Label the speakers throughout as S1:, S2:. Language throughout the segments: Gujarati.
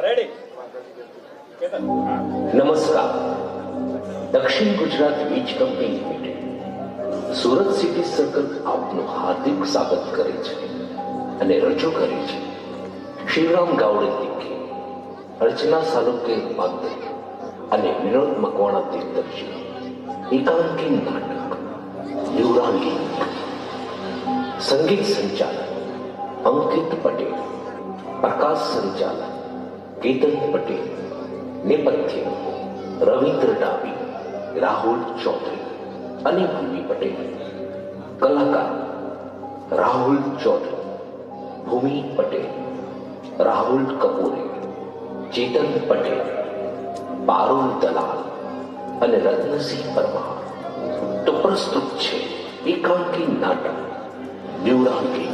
S1: રેડી.
S2: નમસ્કાર. દક્ષિણ ગુજરાત વીજ company limited Surat city circle આપનું હાર્દિક સ્વાગત કરે છે અને રજૂ કરે છે શિવરામ ગાવડે લિખી, અર્ચના સાલુકે રૂપાંતર અને વિનોદ મકવાણા દિગ્દર્શિત એકાંકી નાટક યુવરાંગી. સંગીત સંચાલન અંકિત પટેલ, પ્રકાશ સંચાલન કેતન પટેલ, નેપથ્ય રવિન્દ્ર ડાબી, રાહુલ ચૌધરી અને ભૂમિ પટેલ. કલાકાર રાહુલ ચૌધરી, ભૂમિ પટેલ, રાહુલ કપૂરે, ચેતન પટેલ, પારુલ દલાલ અને રત્નસિંહ પરમાર. તો પ્રસ્તુત છે એકાંકી નાટક યુવરાંગી.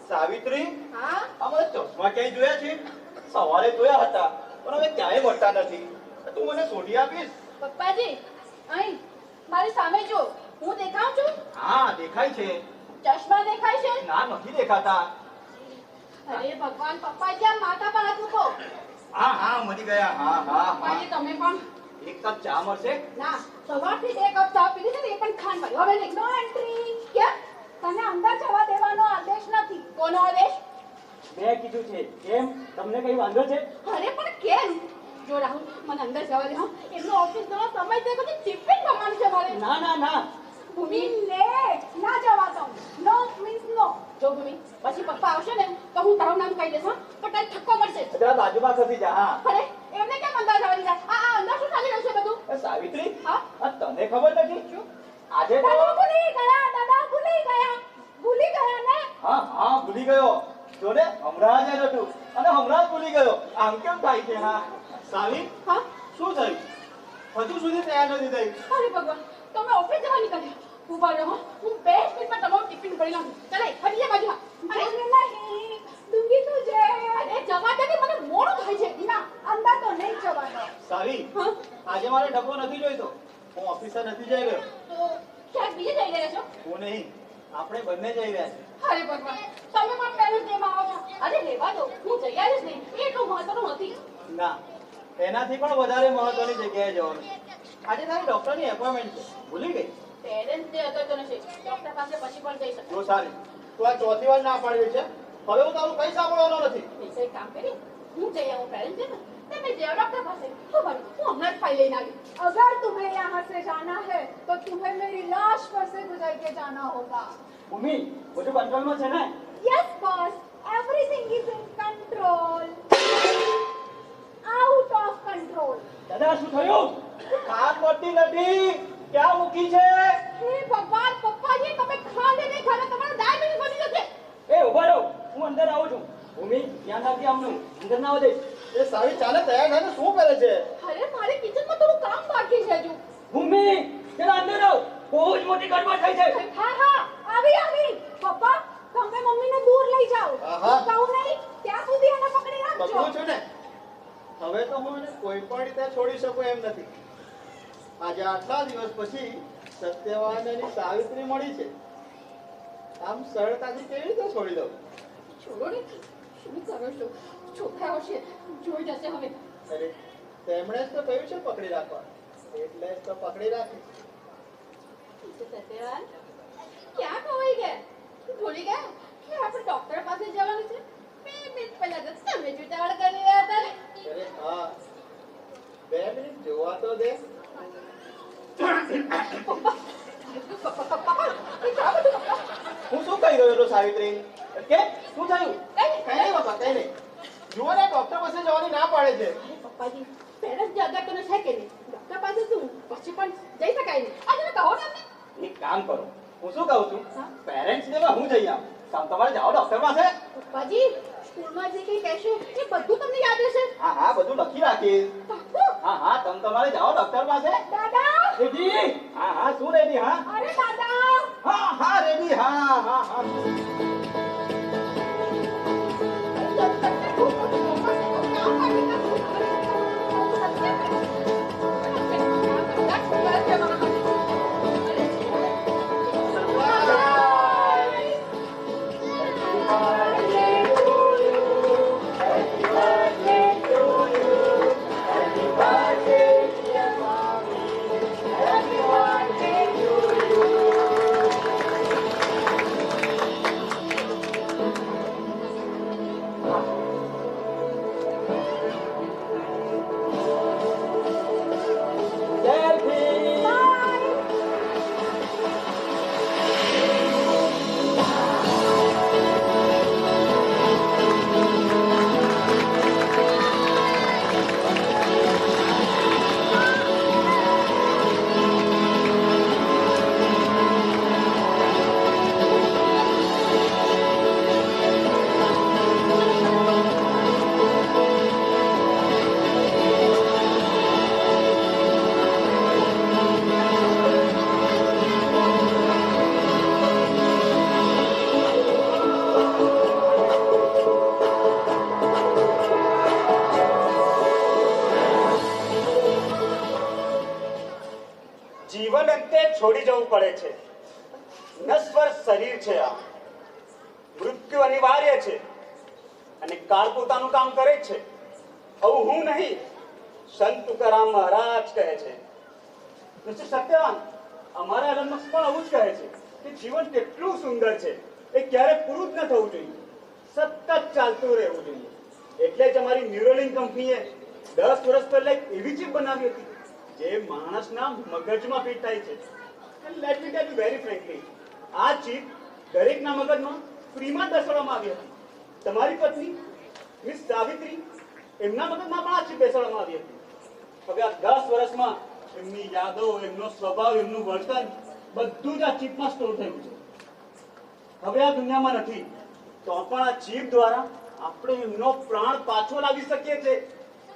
S1: સાવિત્રી, અમારે ચશ્મા ક્યાંય જોયા છે? સવારે જોયા હતા પણ હવે ક્યાંય મળતા નથી. તું મને શોધી આપીશ?
S3: પપ્પાજી, અહીં મારી સામે જો, હું દેખાઉં છું?
S1: હા, દેખાય છે.
S3: ચશ્મા દેખાય છે?
S1: ના, નથી દેખાતા.
S3: અરે ભગવાન, પપ્પાજી આ માથા પર હાથ મૂકો.
S1: હા હા, મળી ગયા. હા હા
S3: પપ્પાજી તમે પણ
S1: એક કપ ચા મળશે?
S3: ના, સવારથી 2 કપ ચા પીધી છે ને, એ પણ ખાંડ વાળી. હવે નો એન્ટ્રી. કેમ? તને અંદર જવા દેવાનો આદેશ નથી. કોનો આદેશ?
S1: મેં કીધું છે. કેમ, તમને કઈ વાંધો છે?
S3: અરે પણ કેમ? જો રાહુલ, મને અંદર જવા દે. હા, એમનો ઓફિસનો સમય છે, પછી ટિફિન જમવાનું છે મારે.
S1: ના ના ના,
S3: ભૂમિ લે, ના જવા દઉં. નો મીન્સ નો. જો ભૂમિ, પછી પપ્પા આવશે ને તો હું તારું નામ કહી દઈશ. હા, પણ તારે ઠપકો મળશે.
S1: જરા બાજુમાં ખસી જા. હા.
S3: અરે એમને કેમ અંદર જવા દીધા? આ અંદર શું ચાલી રહ્યું છે બધું?
S1: સાવિત્રી,
S3: હા?
S1: આ તને ખબર નથી?
S3: શું?
S1: આજે તો
S3: દાદા ભૂલી ગયા, દાદા ભૂલી ગયા. ભૂલી ગયા ને?
S1: હા હા, ભૂલી ગયો. જો ને, હમણાં જ આવ્યો છું અને હમણાં જ ભૂલી ગયો. આમ કેમ થાય છે? હા સાવી,
S3: હા?
S1: શું થયું? હજુ સુધી તૈયાર નથી થઈ?
S3: અરે ભગવાન, તમે ઓફિસ જવા નીકળ્યા. ઉભા રહો, હું 2 મિનિટમાં તમારું ટિફિન કરી નાખું. ચાલે, હટી જા બાજુમાં. અરે નહીં, દૂંગી તુજે. અરે જવા દે, મને મોડું થાય છે. ના, અંદર તો નહીં જવાનો.
S1: સાવી,
S3: હા?
S1: આજે મારે ડબ્બો નથી જોઈતો. હું ઓફિસે નથી જઈ રહ્યો.
S3: તો ક્યાંક બીજે જઈ રહ્યા છો?
S1: હું નહીં, આપણે બંને જઈ રહ્યા છીએ.
S3: અરે ભગવાન, તમે પણ પહેલું તેમાં આવો છો. અરે લેવા દો, હું જઈ આવીશ નહીં. એ એટલું મહત્વનું નથી.
S1: ના, એનાથી પણ વધારે મહત્વની જગ્યાએ જવાનું. આજે તારી ડોક્ટરની એપોઇન્ટમેન્ટ છે, ભૂલી ગઈ?
S3: પેરેન્ટ્સ ડે હતો તો નથી. ડોક્ટર પાસે પછી પણ જઈ શકો.
S1: જો સારી, તું આ ચોથી વાર ના પાડ્યું છે. હવે હું તારું કઈ સાંભળવાનો નથી.
S3: એક કામ કરી, હું જઈ આવું પેરેન્ટ્સ ડે માં. તમે જાઓ ડॉक्टर पास। खबर હું હમણાં જ ફાઇલ લઈને આવી।
S4: अगर तुम्हें यहाँ से जाना है तो तुम्हें मेरी लाश पर से गुजर के जाना होगा।
S1: ભૂમિ, બધું કંટ્રોલમાં છે ને?
S4: Yes boss, everything is in control. Out of control.
S1: દાદા, શું થયું? કામ કરતી નથી, ક્યાં મૂકી છે?
S3: હે ભગવાન, પપ્પાજી તમે ખાને નહીં ખાને તમારો ડાયાબિટીસ વધી જશે।
S1: એ ઉભા રહો, હું અંદર આવું છું। ભૂમિ, ધ્યાન રાખજે આમનું, અંદર ના આવજે। એ સારી ચાલે તૈયાર થઈને શું કરે છે?
S3: અરે મારે કિચનમાં થોડું કામ બાકી છે હજુ।
S1: ભૂમિ, જરા અંદર આવ, બહુ જ મોટી ગડબડ થઈ છે।
S4: हाँ हाँ, अभी अभी। पापा, તમે મમ્મીને દૂર લઈ જાઓ।
S1: આહા।
S4: કહું નહીં ત્યાં સુધી એને પકડી રાખજો।
S1: પકડું છું ને? હવે તો હું એને કોઈ પણ રીતે છોડી શકું એમ નથી। આજે આટલા દિવસ પછી સત્યવાન અને સાવિત્રી મળી છે, આમ સરળતાથી કેવી રીતે છોડી દઉં?
S3: છોડો ને, શું કરો છો? છોકરા આવશે, જોઈ જશે હવે।
S1: અરે, તેમણે જ તો કહ્યું છે પકડી રાખવા, એટલે જ તો પકડી રાખી।
S3: સત્યવાન ક્યાં ખવાઈ ગયા? ભૂલી ગયા કે આપણે ડોક્ટર પાસે જવાનું છે? 2 મિનિટ પહેલા તો તમે જ ઉતાવળ કરી રહ્યા હતા ને।
S1: અરે હા, 2 મિનિટ જોવા તો દે। હું શું કહી રહ્યો હતો સાવિત્રી? કે શું થયું? કઈ નહીં બાપા, કઈ નહીં। જુઓ ને, ડોક્ટર પાસે જવાની ના પાડે છે।
S3: અરે પપ્પાજી, પેરેન્ટ્સ ડે અગત્યનો છે કે નહીં? ડોક્ટર પાસે શું પછી પણ જઈ શકાય નહીં? આ જરા કહો ને અમને।
S1: એક કામ કરો, હું શું કહું છું,
S3: હા?
S1: પેરેન્ટ્સ ડે માં હું જઈ આવું, તમારે જાઓ ડોક્ટર પાસે।
S3: પપ્પાજી, સ્કૂલમાં જે કંઈ કહેશો એ બધું તમને યાદ રહેશે?
S1: હા હા, બધું લખી રાખીશ।
S3: પાક્કું?
S1: હા હા, તમારે જાઓ ડોક્ટર પાસે।
S4: દાદા,
S1: રેડી? હા હા, શું રેડી? હા
S4: અરે દાદા,
S1: હા હા, રેડી। હા હા હા।
S5: જીવન અંતે છોડી જવું પડે છે. નશ્વર શરીર છે આ. મૃત્યુ અનિવાર્ય છે અને કાળ પોતાનું કામ કરે જ છે. આવું હું નહીં, સંત તુકારામ મહારાજ કહે છે. મિસ્ટર સત્યવાન, અમારા અલમક્ષ પણ આવું જ કહે છે કે જીવન કેટલું સુંદર છે, એ ક્યારે પૂરું જ ન થવું જોઈએ, સતત ચાલતું રહેવું જોઈએ. એટલે જ અમારી ન્યુરોલિંક કંપનીએ 10 વર્ષ પહેલા એક એવી ચીપ બનાવી હતી જે માણસના મગજમાં ફિટ થાય છે. Let me tell you very frankly, આ ચીપ દરેકના મગજમાં ફ્રીમાં બેસાડવામાં આવી હતી. તમારી પત્ની મિસ સાવિત્રી, એમના મગજમાં પણ આ ચીપ બેસાડવામાં આવી હતી. હવે આ 10 વર્ષમાં એમની યાદો, એમનો સ્વભાવ, એમનું વર્તન બધું જ આ ચીપમાં સ્ટોર થયું છે. હવે આ દુનિયામાં નથી, તો પણ આ ચીપ દ્વારા આપણે એમનો પ્રાણ પાછો લાવી શકીએ છીએ.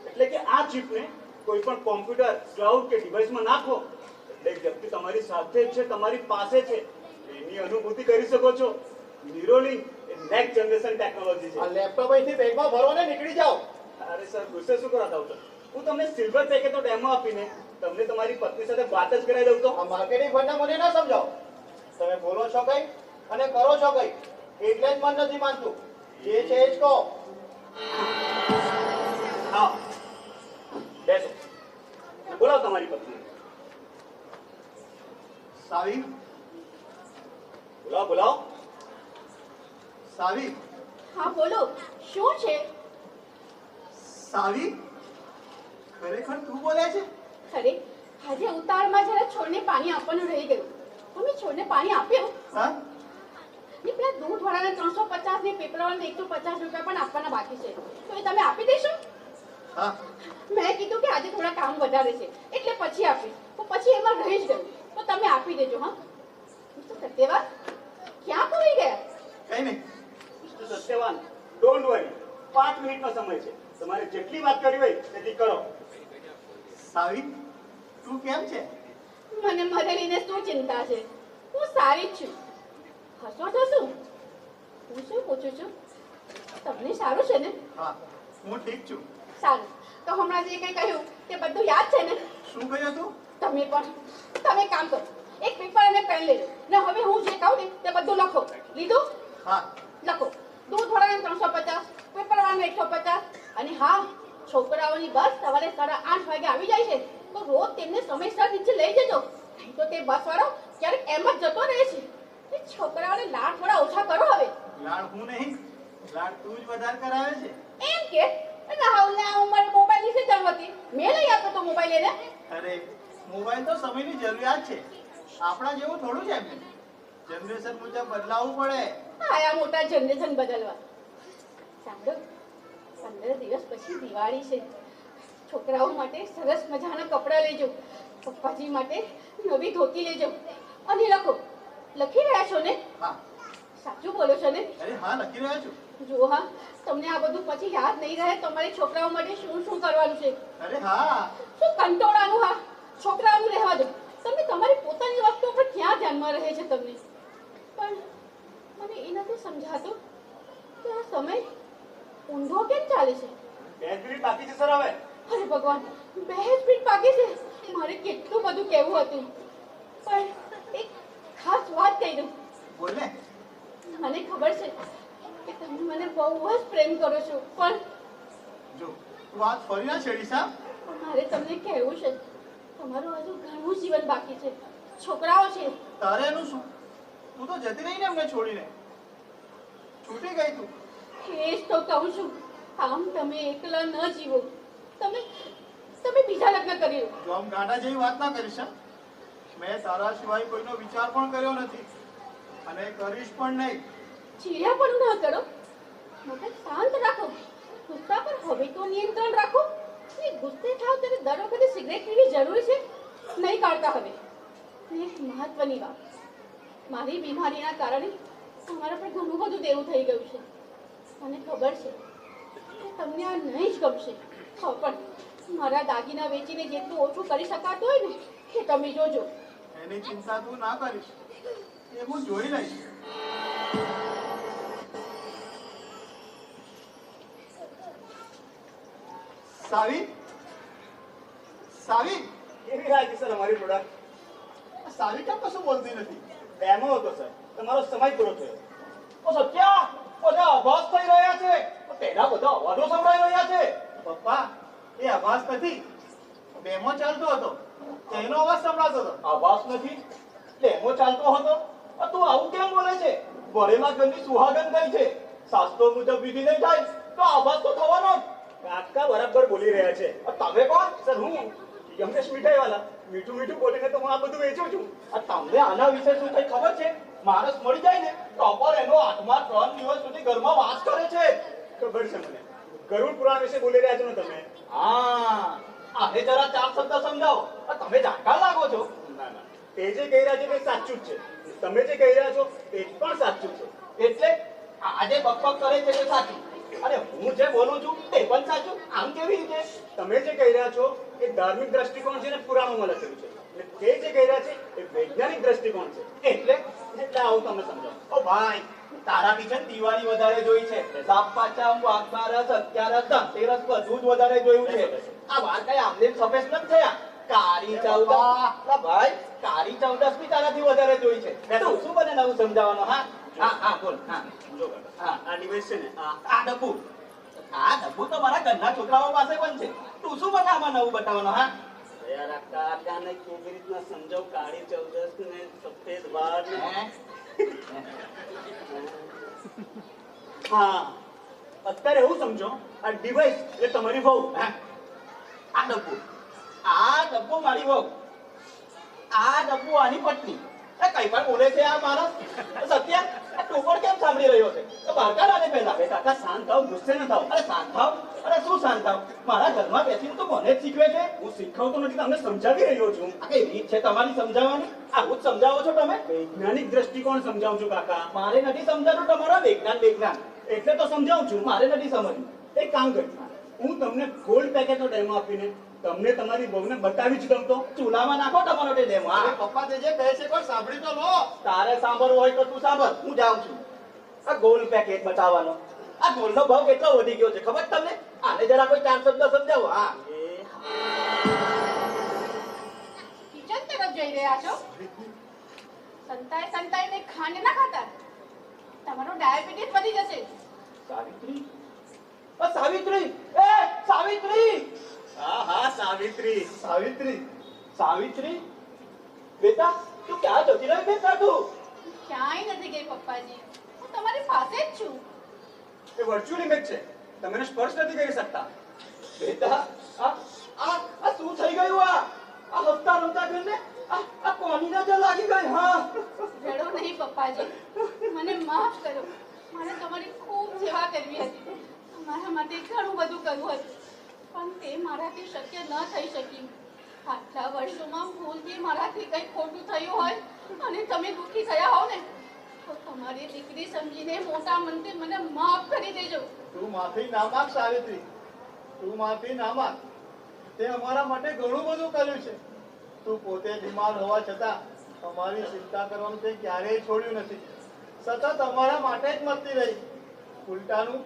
S5: એટલે કે આ ચીપને કોઈ પણ કોમ્પ્યુટર, ક્લાઉડ કે ડિવાઇસમાં નાખો એટલે વ્યક્તિ તમારી સાથે જ છે, તમારી પાસે છે, એની અનુભૂતિ કરી શકો છો. ન્યુરોલિંક એ નેક્સ્ટ જનરેશન ટેકનોલોજી છે.
S1: આ લેપટોપ અહીંથી બેગમાં ભરો ને નીકળી જાઓ.
S5: અરે સર, ગુસ્સે શું કરાતા છો? હું તમને સિલ્વર પેકેટનો ડેમો આપીને તમને તમારી પત્ની સાથે વાત જ કરાવી દઉં તો?
S1: આ માર્કેટિંગ ફંડને મને ના સમજાવો. તમે બોલો છો કઈ અને કરો છો કઈ, એટલે જ મન નથી માનતું. જે છે એ જ કહો.
S5: હા, બેસો. બોલાવો તમારી પત્ની.
S1: સાવી,
S5: બોલાવો બોલાવો.
S1: સાવી,
S3: હા બોલો, શું છે?
S1: સાવી, ખરેખર તું બોલે છે?
S3: અરે આજે ઉતાળમાં જરા છોડને પાણી આપવાનું રહી ગયું. તમે છોડને પાણી આપ્યું?
S1: હા,
S3: ને પેલા દૂધવાળાને 350 ને પેપરવાળાને 150 રૂપિયા પણ આપવાના બાકી છે, તો એ તમે આપી દેશો?
S1: હા.
S3: મેં કીધું કે આજે થોડા કામ વધારે છે એટલે પછી આપીશ, તો પછી એમાં રહી જ ગયું. તો તમે આપી દેજો. હા મિસ્ટર સત્યવાન, ક્યાં ખોઈ ગયા?
S1: કઈ નહીં.
S5: મિસ્ટર સત્યવાન, ડોન્ટ વરી, 5 મિનિટનો સમય છે. તમારે જેટલી વાત કરવી હોય તેટલી કરો.
S1: સાવી, તું કેમ છે?
S3: મને મરેલીને શું ચિંતા છે? હું સારી જ છું. હસો તો શું? હું શું પૂછું છું, તમને સારું છે ને?
S1: હા, હું ઠીક છું.
S3: સારું, તો હમણાં જે કંઈ કહ્યું તે બધું યાદ છે ને?
S1: શું કહ્યું તું?
S3: તમે કામ કરો, એક પેપર અને પેન લેજો ને હવે હું જે કહું ને તે બધું લખો. લીધું?
S1: હા.
S3: લખો. દૂધવાળાને 350, પેપરવાળાને 150. અને હા, છોકરાઓની બસ સવારે 8:30 વાગે આવી જાય છે, તો રોજ તેમને સમયસર નીચે લઈ જજો. નહીં તો તે બસવાળો ક્યારેક એમ જ જતો રહે છે. એ છોકરાઓને લાડ થોડા ઓછા કરો હવે.
S1: લાડ હું નહીં, લાડ તું જ વધારે કરાવે છે.
S3: એમ કે રાહુલને આ ઉંમરે મોબાઈલ ની જરૂર હતી, મેં લઈ આપ્યો તો મોબાઈલ એને.
S1: અરે, મોબાઈલ તો સમયની જરૂરિયાત છે, આપણા જેવું થોડું છે. એમને જનરેશન મુજબ બદલાવવું પડે.
S3: આયા મોટા જનરેશન બદલવા. સાંભળો, 15 દિવસ પછી દિવાળી છે. છોકરાઓ માટે સરસ મજાના કપડાં લેજો, પપ્પાજી માટે નવી ધોતી લેજો. અને લખો. લખી રહ્યા છો ને?
S1: હા.
S3: સાચું બોલો છો ને?
S1: અરે હા, લખી રહ્યો છું.
S3: જો હા, તમને આ બધું પછી યાદ નહીં રહે તમારી છોકરાઓ માટે શું શું કરવાનું છે.
S1: અરે હા.
S3: શું કંટોળાનું. હા, છોકરાઓનું રહેવા દો. તમે તમારી પોતાની વસ્તુઓ પર ક્યાં ધ્યાનમાં રહે છે તમને? પણ મને એ નથી સમજાતું કે આ સમય ઊંધો કેમ ચાલે છે?
S5: 2 મિનિટ બાકી છે સર. હવે
S3: અરે ભગવાન, 2 મિનિટ બાકી છે. મારે કેટલું બધું કહેવું હતું, પણ એક ખાસ વાત કહી દઉં.
S1: બોલ ને.
S3: મને ખબર છે કે તમે મને બહુ જ પ્રેમ કરો છો, પણ
S1: જો વાત ફરી ના છેડીશ. હા,
S3: મારે તમને કહેવું છે, તમારું હજુ ઘણું જીવન બાકી છે. છોકરાઓ છે.
S1: તારે એનું શું? તું તો જતી રહી ને એમને છોડીને. છૂટી ગઈ તું.
S3: એ જ તો કહું છું. આમ તમે એકલા ન જીવો. તમે બીજા લગ્ન કરી લો.
S1: જો આમ ગાંડા જેવી વાત ના કરીશ. હા, મેં તારા સિવાય કોઈનો વિચાર પણ કર્યો નથી અને કરીશ પણ નહીં.
S3: ચીડિયા પણ ન કરો. મગજ શાંત રાખો. ગુસ્સા પર હવે તો નિયંત્રણ રાખો. એ ગુસ્સે થાવ ત્યારે દર વખતે સિગરેટ પીવી જરૂરી છે? નહીં કાઢતા હવે. અને એક મહત્વની વાત, મારી બીમારીના કારણે તમારા પર ઘણું બધું દેવું થઈ ગયું છે. મને ખબર છે કે તમને આ નહીં જ ગમશે. હા, પણ મારા દાગીના વેચીને જેટલું ઓછું કરી શકાતું હોય ને એ તમે જોજો.
S1: એની ચિંતા તું ના કરીશ, એ હું જોઈ લઈશ. સાવી, સાવી,
S5: કેવી લાગી સર અમારી પ્રોડક્ટ?
S1: સાવી કેમ કશું બોલતી નથી?
S5: ડેમો હતો સર, તમારો સમય પૂરો થયો. ઓ સત્યા, બધા અવાજ થઈ રહ્યા છે. તેના બધા અવાજો સંભળાઈ રહ્યા છે.
S1: પપ્પા, એ અવાજ નથી, ડેમો ચાલતો હતો તેનો અવાજ સંભળાતો હતો.
S5: અવાજ નથી, ડેમો ચાલતો હતો. તું આવું કેમ બોલે છે? વરેલા ઘરની સુહાગન ગઈ છે. શાસ્ત્રો મુજબ વિધિ નહીં થાય તો અવાજ તો થવાનો જ. કાકા બરાબર બોલી રહ્યા છે. તમે કોણ? સર હું યમનેશ મીઠાઈ વાળા. મીઠું મીઠું બોલીને તો હું આ બધું વેચું છું. તમને આના વિશે શું કઈ ખબર છે? માણસ મળી જાય ને તો પર એનો આત્મા 3 દિવસ સુધી ઘરમાં વાસ કરે છે. ખબર છે મને. ગરુડ પુરાણ વિશે બોલી રહ્યા છો ને તમે? હા, આને જરા 4 શબ્દ સમજાવો. તમે જાણકાર લાગો છો. ના ના, તે જે કહી રહ્યા છે તે સાચું જ છે. તમે જે કહી રહ્યા છો તે પણ સાચું છે. એટલે આજે બકબક કરે છે તે સાચું, અને હું જે બોલું છું તે પણ સાચું. આમ કેવી રીતે? તમે જે કહી રહ્યા છો એ ધાર્મિક દ્રષ્ટિકોણ છે ને પુરાણોમાં લખેલું છે, અને તે જે કહી રહ્યા છે એ વૈજ્ઞાનિક દ્રષ્ટિકોણ છે. એટલે આવું તમે સમજાવો. ઓ ભાઈ, તારાથી છે ને દિવાળી વધારે જોઈ છે. સાપ પાચમ, વાઘબારસ, અગિયારસ, ધનતેરસ બધું જ વધારે જોયું છે. આ વાર કઈ આમને સફેદ નથી થયા. કાળી ચૌદસ, ભાઈ કાળી ચૌદસ બી તારાથી વધારે જોઈ છે. તું શું બને નવું સમજાવવાનો? હા હા હા, બોલ. હા હા, આ ડિવાઇસ છે ને, આ ડબ્બુ તો મારા ઘરના છોકરાઓ પાસે પણ છે. તું શું મને આમાં નવું બતાવવાનો? હા યાર, આ કાકાને કેવી રીતના સમજાવ? કાળી ચૌદસ ને સફેદ વાર ને. હા, અત્યારે એવું સમજો, આ ડિવાઇસ એટલે તમારી વહુ. આ ડબ્બો મારી વહુ. આ ડબ્બો આની પત્ની. કઈ પણ બોલે છે આ માણસ. સત્ય, તું પણ કેમ સાંભળી રહ્યો છે? તો બહાર કાઢ આને પહેલા. કાકા શાંત થાવ, ગુસ્સે ન થાવ. અરે શાંત થાવ. અરે શું શાંત થાવ? મારા ઘરમાં બેસીને તો મને જ શીખવે છે. હું શીખવતો નથી, તમને સમજાવી રહ્યો છું. આ કઈ રીત છે તમારી સમજાવવાની? આવું જ સમજાવો છો તમે? વૈજ્ઞાનિક દ્રષ્ટિકોણ સમજાવું છું કાકા. મારે નથી સમજાતું તમારો વિજ્ઞાન એટલે તો સમજાવું છું. મારે નથી સમજવું. એક કામ કર, હું તમને ગોલ્ડ પેકેટનો ડેમો આપીને તમને તમારી બહુને બતાવી જ દઉં તો ચૂલામાં નાખો તમારો તે ડેમો.
S1: અરે પપ્પા, તે જે કહે છે કોઈ સાંભળી તો લો.
S5: તારે સાંભળવું હોય તો તું સાંભળ, હું જાઉં છું. આ ગોલ્ડ પેકેટ બતાવવાનો. આ ગોલ્ડનો ભાવ કેટલો વધી ગયો છે ખબર તમને? આને જરા કોઈ 4 શબ્દ સમજાવો. હા,
S3: કિચન તરફ જઈ રહ્યા છો? સંતાઈને ખાંડ ના ખાતા, તમારું ડાયાબિટીસ વધી જશે.
S5: સાવિત્રી, સાવિત્રી, એ સાવિત્રી. હા હા, સાવિત્રી. સાવિત્રી બેટા, તું ક્યાં જતી રહી બેટા? તું
S3: ક્યાંય નથી ગઈ પપ્પાજી, હું તમારી પાસે જ છું.
S5: એ વર્ચ્યુઅલ ઇમેજ છે, તમે એને સ્પર્શ નથી કરી શકતા. બેટા, આ શું થઈ ગયું? આ હસતા રમતા કરીને આ કોની નજર લાગી ગઈ? હા,
S3: રડો નહીં પપ્પાજી, મને માફ કરો. મારે તમારી ખૂબ સેવા કરવી હતી, તમારા માટે ઘણું બધું કરવું હતું, પણ તે મારાથી શક્ય ન થઈ શક્યું. આટલા વર્ષોમાં ભૂલથી મારાથી કંઈ ખોટું થયું હોય અને તમે દુઃખી થયા હોવ ને, તો તમારી દીકરી સમજીને મોટા મનથી મને માફ કરી દેજો.
S1: તું માફી ના માંગ સાવિત્રી, તું માફી ના માંગ. તે અમારા માટે ઘણું બધું કર્યું છે. તું પોતે બીમાર હોવા છતાં અમારી ચિંતા કરવાનું તે ક્યારેય છોડ્યું નથી. સતત અમારા માટે જ મરતી રહી. ઉલટાનું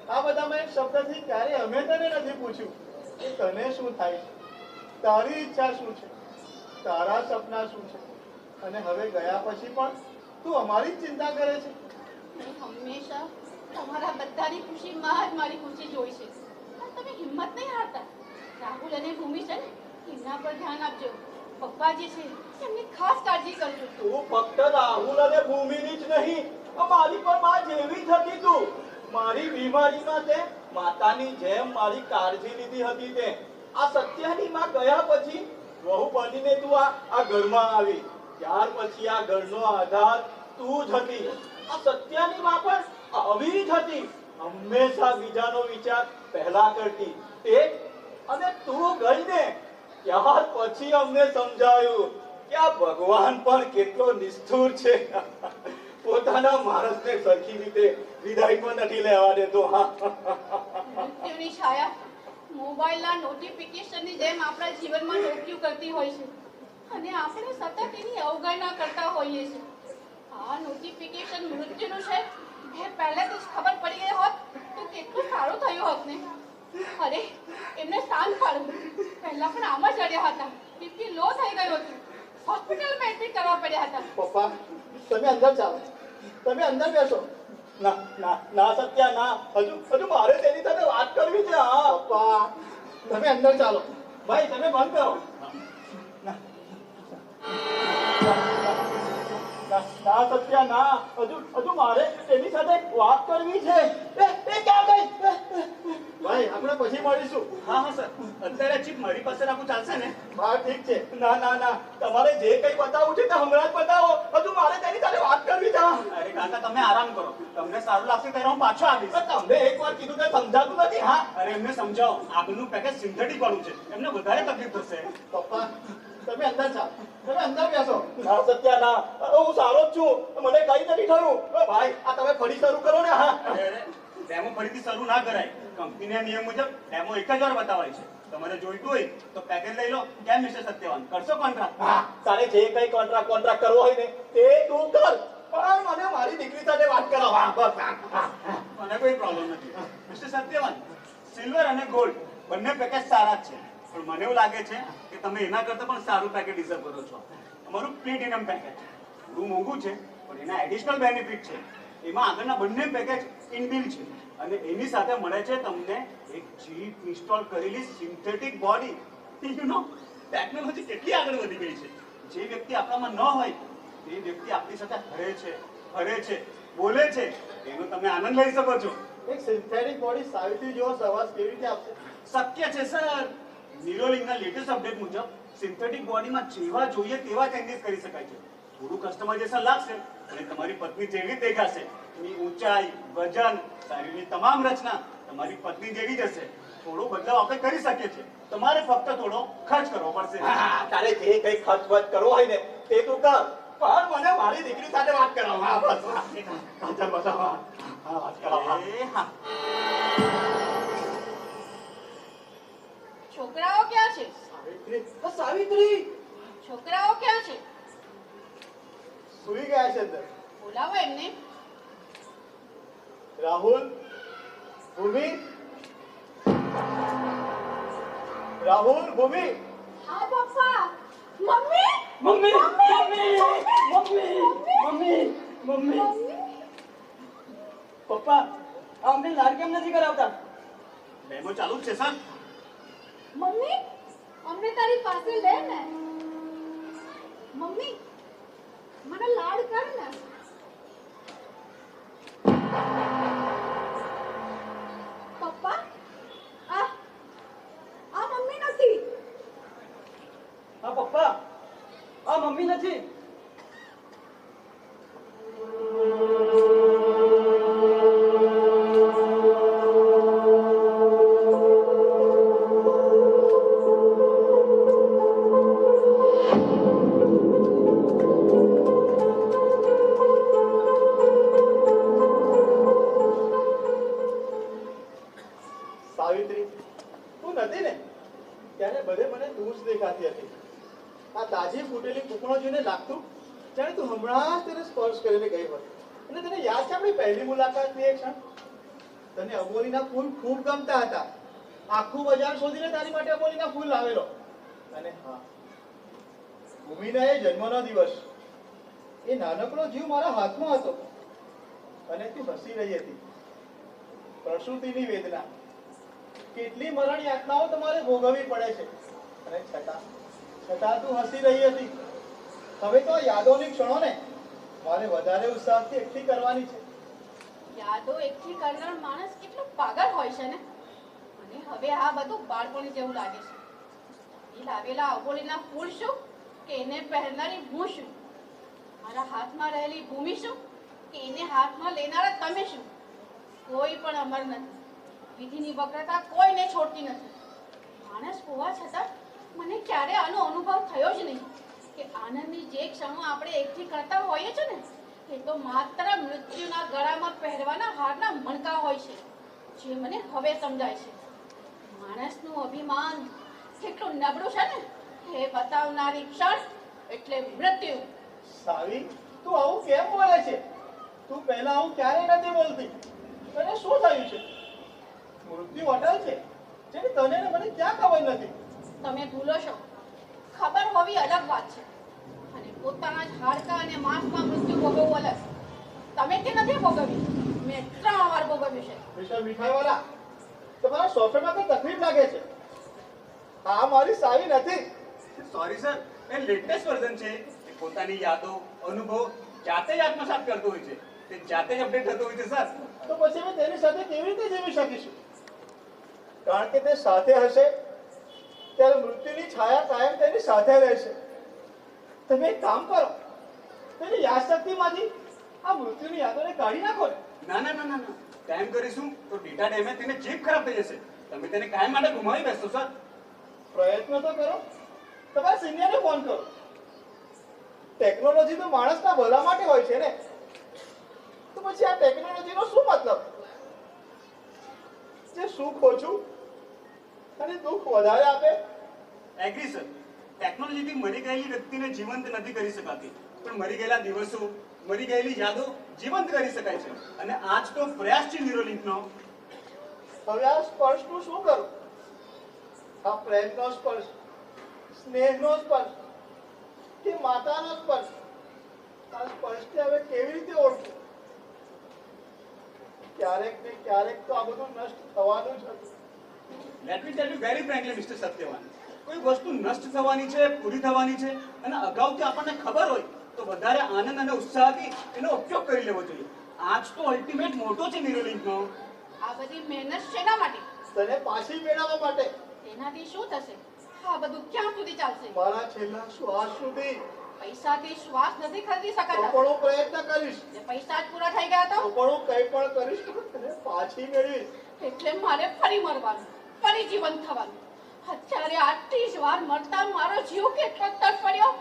S1: આ બધામાં એક શબ્દથી ક્યારેય અમે તને નથી પૂછ્યું કે તને શું થાય છે, તારી ઈચ્છા શું છે, તારા સપના શું છે, અને હવે ગયા પછી પણ તું અમારી જ ચિંતા કરે છે.
S3: મેં હંમેશા તમારા બધાની ખુશીમાં જ મારી ખુશી જોઈ છે, પણ તમે હિંમત નહીં હારતા. રાહુલ અને ભૂમિ છે ને, એમના પર ધ્યાન આપજો. પપ્પાજી છે, એમની ખાસ કાળજી કરજો.
S5: તું ફક્ત રાહુલ અને ભૂમિની જ નહીં, મારી પણ માં જેવી જ હતી. તું મારી બીમારીમાં તે માતાની જેમ મારી કાળજી લીધી હતી. તે આ સત્યની માં ગયા પછી વહુ બનીને તું આ ઘરમાં આવી, ત્યાર પછી આ ઘરનો આધાર તું જ હતી. આ સત્યની માં પણ આવી જ હતી, હંમેશા બીજાનો વિચાર પહેલા કરતી. તે અને તું ગઈ ને ત્યાર પછી અમને સમજાયું કે આ ભગવાન પણ કેટલો નિષ્ઠુર છે. પોતાના માણસને સરખી રીતે વિદાય પણ નથી લેવા દેતો.
S3: મૃત્યુની છાયા મોબાઈલના નોટિફિકેશનની જેમ આપણા જીવનમાં ડોક્યું કરતી હોય છે, અને આપણે સતત એની અવગણના કરતા હોઈએ છીએ. આ નોટિફિકેશન મૃત્યુનું છે એ પહેલેથી જ ખબર પડી ગઈ હોત તો કેટલું સારું થયું હોત ને. અરે, એમને શાંત પાડવું. પહેલા પણ આમ જ લડ્યા હતા, બીપી લો થઈ ગયું હતું. હોસ્પિટલમાં એડમિટ કરવા પડ્યા હતા.
S1: પપ્પા તમે અંદર ચાલો, તમે અંદર બેસો.
S5: ના ના ના સત્યા ના, હજુ મારે તેની સાથે વાત કરવી છે. હા
S1: પપ્પા તમે અંદર ચાલો.
S5: ભાઈ તમે બંધ કરો. ના ના સત્યા ના, હજુ મારે તેની સાથે વાત કરવી છે. એ ક્યાં ગઈ?
S1: ભાઈ આપણે પછી મળીશું.
S5: હા હા સર, અત્યારે ચીપ મારી પાસે રાખવું ચાલશે ને?
S1: હા ઠીક છે.
S5: ના ના ના, તમારે જે કઈ બતાવવું છે તે હમણાં જ બતાવો. હજુ મારે તેની સાથે વાત કરવી છે. અરે કાકા તમે આરામ કરો, તમને સારું લાગશે ત્યારે હું પાછો આવીશ. તમને એક વાર કીધું તે સમજાતું નથી. હા અરે એમને સમજાવો, આગળનું પેકેજ સિન્થેટિક વાળું છે, એમને વધારે તકલીફ થશે.
S1: પપ્પા તમે અંદર ચાલો, તમે અંદર બેસો.
S5: ના સત્યા ના, હું સારો જ છું, મને કઈ નથી થયું. ભાઈ આ તમે ફરી શરૂ કરો ને. હા ડેમો ફરીથી શરૂ ના કરાય. કંપનીના નિયમ મુજબ ડેમો એક જ વાર બતાવાય છે. તમારે જોઈતું હોય તો પેકેજ લઈ લો. કેમ મિસ્ટર સત્યવાન, કરશો કોન્ટ્રાક્ટ? હા તારે જે કઈ કોન્ટ્રાક્ટ કરવો હોય ને તે તું કર, પણ મને મારી દીકરી સાથે વાત કરાવો. હા બસ મને કોઈ પ્રોબ્લેમ નથી. મિસ્ટર સત્યવાન, સિલ્વર અને ગોલ્ડ બંને પેકેજ સારા જ છે, પણ મને એવું લાગે છે કે તમે એના કરતા પણ સારું પેકેજ ડિઝર્વ કરો છો. અમારું પ્લેટિનમ પેકેજ થોડું મોંઘું છે, પણ એના એડિશનલ બેનિફિટ છે. એમાં આગળના બંને પેકેજ ઇનબિલ છે, અને એની સાથે મળે છે તમને એક ચીપ ઇન્સ્ટોલ કરેલી synthetic body. You know technology કેટલી આગળ વધી ગઈ છે. જે વ્યક્તિ આપણામાં ન હોય તે વ્યક્તિ આપણી સાથે ફરે છે, બોલે છે, એનો તમે આનંદ લઈ શકો છો.
S1: એક સિન્થેટિક બોડી સાવિત્રી જેવો અવાજ કેવી રીતે આપશે?
S5: શક્ય છે સર. ન્યુરોલિંકના લેટેસ્ટ અપડેટ મુજબ સિન્થેટિક બોડીમાં જેવા જોઈએ તેવા ચેન્જીસ કરી શકાય છે. થોડું કસ્ટમાઇઝેશન લાગશે અને તમારી પત્ની જેવી જ દેખાશે. એની ઊંચાઈ, વજન, શરીરની તમામ રચના તમારી પત્ની જેવી જ હશે. થોડો બદલાવ આપણે કરી શકીએ છીએ. તમારે ફક્ત થોડો ખર્ચ કરવો પડશે. તારે જે કઈ ખર્ચ કરવો હોય ને તે તું કર, પણ મને મારી દીકરી સાથે વાત કરાવો. હા બસ બતાવો. હા વાત કરાવો.
S3: છોકરાઓ ક્યાં છે?
S5: સાવિત્રી
S3: છોકરાઓ ક્યાં છે?
S1: સુઈ ગયા છે અંદર.
S3: બોલાવો એમને.
S1: રાહુલ, ભૂમિ, રાહુલ, ભૂમિ.
S4: हाँ पापा।
S3: મમ્મી
S5: મમ્મી પપ્પા અમને લાડ કેમ નથી કરાવતા? ડેમો ચાલુ જ છે સર.
S4: मम्मी हमने तारी પાસે લે ને મમ્મી મને લાડ કર ને પપ્પા આ મમ્મી નથી
S5: હા પપ્પા આ મમ્મી નથી.
S1: સાવિત્રી તું નથી ને ત્યારે બધે મને તું જ દેખાતી હતી. આ તાજી ફૂટેલી કૂકણો જોઈને લાગતું જાણે તું હમણાં જ તેને સ્પર્શ કરીને ગઈ હોય. અને તને યાદ છે આપણી પહેલી મુલાકાતની એ ક્ષણ? તને અબોલીના ફૂલ ખૂબ ગમતા હતા. આખું બજાર શોધીને તારી માટે અબોલીના ફૂલ લાવેલો. અને હા, ભૂમિના એ જન્મનો દિવસ, એ નાનકડો જીવ મારા હાથમાં હતો અને તું હસી રહી હતી. પ્રસૂતિની વેદના, કેટલી મરણ યાતનાઓ તમારે ભોગવવી પડે છે, અને છતાં તું હસી રહી હતી. હવે તો આ યાદોની ક્ષણોને મારે વધારે ઉત્સાહથી એકઠી કરવાની છે.
S3: યાદો એકઠી કરનાર માણસ કેટલો પાગલ હોય છે ને. અને હવે આ બધું બાળપણ જેવું લાગે છે. એ લાવેલા અબોલીના ફૂલ શું કે એને પહેરનારી હું શું? મારા હાથમાં રહેલી ભૂમિ શું કે એને હાથમાં લેનારા તમે શું? કોઈ પણ અમર નથી. વિધિની વક્રતા કોઈને છોડતી નથી. માણસ હોવા છતાં મને ક્યારે આનો અનુભવ થયો જ નહીં કે આનંદની જે ક્ષણો આપણે એકઠી કરતા હોઈએ છીએ ને એ તો માત્ર મૃત્યુના ગળામાં પહેરવાના હારના મણકા હોય છે, જે મને હવે સમજાય છે. માણસનું અભિમાન કેટલું નબળું છે ને એ બતાવનારી ક્ષણ એટલે મૃત્યુ.
S1: સાવી, તું આવું કેમ બોલે છે? તું પહેલા આવું ક્યારેય નથી બોલતી. તને શું થયું છે? મૃત્યુ અટલ છે, જેની તને ને મને ક્યાં ખબર નથી.
S3: તમે ભૂલો છો. ખબર હોવી અલગ વાત છે. પોતાના જ હાડકા અને માંસમાં મૃત્યુ ભોગવવું અલગ. તમે તે નથી ભોગવ્યું, મેં 3 વાર ભોગવ્યું છે.
S1: મિસ્ટર મીઠાઈવાલા, તમારા સોફ્ટવેરમાં કઈ તકલીફ લાગે છે? આ મારી સાવી નથી.
S5: સોરી સર, એ લેટેસ્ટ વર્ઝન છે. એ પોતાની યાદો અનુભવ જાતે જ આત્મસાત કરતો હોય છે. તે જાતે જ અપડેટ થતો હોય છે સર.
S1: તો પછી અમે તેની સાથે કેવી રીતે જીવી શકીશું? કારણ કે તે સાથે હશે ત્યારે મૃત્યુની છાયા કાયમ તેની સાથે રહેશે. તમે એક કામ કરો, તેની યાદશક્તિમાંથી આ મૃત્યુની યાદોને કાઢી નાખો ને.
S5: ના ના ના ના ના, કાયમ કરીશું તો ડેટા ડેમેજ થઈને ચીપ ખરાબ થઈ જશે. તમે તેને કાયમ માટે ગુમાવી બેસશો સર.
S1: પ્રયત્ન તો કરો, તમારા સિનિયરને ફોન કરો. ટેકનોલોજી તો માણસના ભલા માટે હોય છે ને, તો પછી આ ટેકનોલોજીનો શું મતલબ? જે સુખ ઓછું અને દુઃખ વધારે આપે.
S5: એગ્રી સર, ટેકનોલોજીથી મરી ગયેલી વ્યક્તિને જીવંત નથી કરી શકાતી, પણ મરી ગયેલા દિવસો, મરી ગયેલી યાદો જીવંત કરી શકાય છે. અને આજ તો પ્રયાસ છે ન્યુરોલિંકનો.
S1: હવે આ સ્પર્શનું શું કરું? આ પ્રેમનો સ્પર્શ, સ્નેહનો સ્પર્શ કે માતાનો સ્પર્શ? આ સ્પર્શને હવે કેવી રીતે ઓળખું? ક્યારેક ને ક્યારેક તો આ બધું નષ્ટ થવાનું જ હતું.
S5: Let me tell you very frankly mister Satyavan, કોઈ વસ્તુ નષ્ટ થવાની છે, પૂરી થવાની છે અને અગાઉથી આપણને ખબર હોય તો વધારે આનંદ અને ઉત્સાહથી એનો ઉપયોગ કરી લેવો જોઈએ. આજ તો અલ્ટિમેટ મોટો છે ન્યુરોલિંકનો.
S3: આ બધી મહેનત શેના માટે?
S1: તને પાછી મેળવવા માટે.
S3: તેનાથી શું થશે? આ બધું ક્યાં સુધી ચાલશે?
S1: મારા છેલ્લા શ્વાસ સુધી.
S3: પૈસાથી શ્વાસ નથી ખરીદી
S1: તો
S3: શકાતા.
S1: પણ હું પ્રયત્ન કરીશ.
S3: જે પૈસા જ પૂરા થઈ ગયા
S1: તો
S3: તો
S1: પણ હું કંઈ પણ કરીશ તો તને પાછી મેળવીશ.
S3: એટલે મારે ફરી મરવાનું, ફરી જીવંત થવાનું. અત્યારે આટલી જ વાર મરતા મારો જીવ કેટલો તડફડ્યો.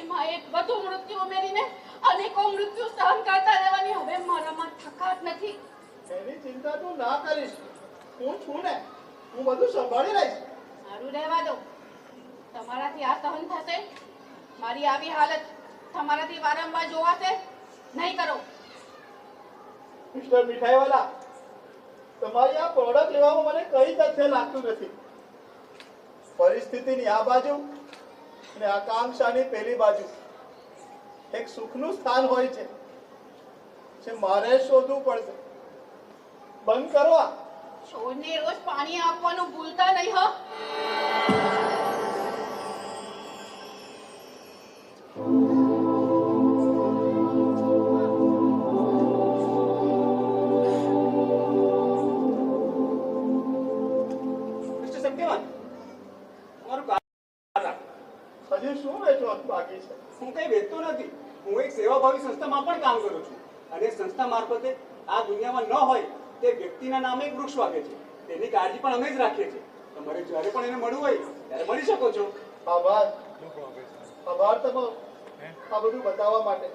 S3: એમાં એક વધુ મૃત્યુ ઉમેરીને અનેકો મૃત્યુ સહન કરતા રહેવાની હવે મારામાં થકાત નથી.
S1: એની ચિંતા તું ના કરીશ. હું છું ને, હું બધું સંભાળી લઈશ.
S3: મારું રહેવા દો. તમારાથી આ સહન થશે? મારી આવી હાલત તમારાથી વારંવાર જોવાશે? નહીં કરો.
S1: મિસ્ટર મીઠાઈવાલા, તમારી આ પ્રોડક્ટ લેવામાં મને કઈ તથ્ય લાગતું નથી. પરિસ્થિતિની આ બાજુ અને આકાંક્ષાની પેલી બાજુ એક સુખનું સ્થાન હોય છે જે મારે શોધવું પડશે. બંધ કરો આ.
S3: છોડને રોજ પાણી આપવાનું ભૂલતા નહીં હો.
S5: મિસ્ટર સત્યવાન, તમારું કામ રાખો.
S1: હજી શું વેચવાનું બાકી છે?
S5: હું કઈ વેચતો નથી. હું એક સેવાભાવી સંસ્થામાં પણ કામ કરું છું અને એ સંસ્થા મારફતે આ દુનિયામાં ન હોય તે વ્યક્તિના નામે એક વૃક્ષ વાગે છે. તેની કાળજી પણ અમે જ રાખીએ છીએ. તમારે જ્યારે પણ એને મળવું હોય ત્યારે મળી શકો છો.
S1: આભાર. આભાર તમારો આ બધું બતાવવા માટે.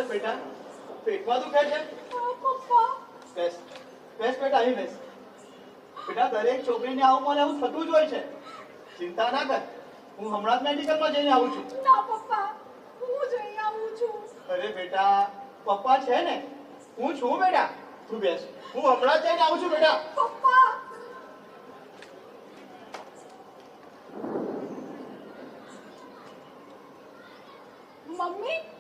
S1: બેટા પેટમાં દુખે છે
S3: પપ્પા
S1: બેસ બેસ બેટા અહીં બેસ બેટા દરેક છોકરીને આવું મને આવું થતું જ હોય છે ચિંતા ના કર હું હમણાં જ મેડિકલમાં જઈને આવું છું
S3: ના પપ્પા હું જઈ આવું છું
S1: અરે બેટા પપ્પા છે ને હું છું બેટા તું બેસ હું હમણાં જ જઈને આવું છું બેટા
S3: પપ્પા મમ્મી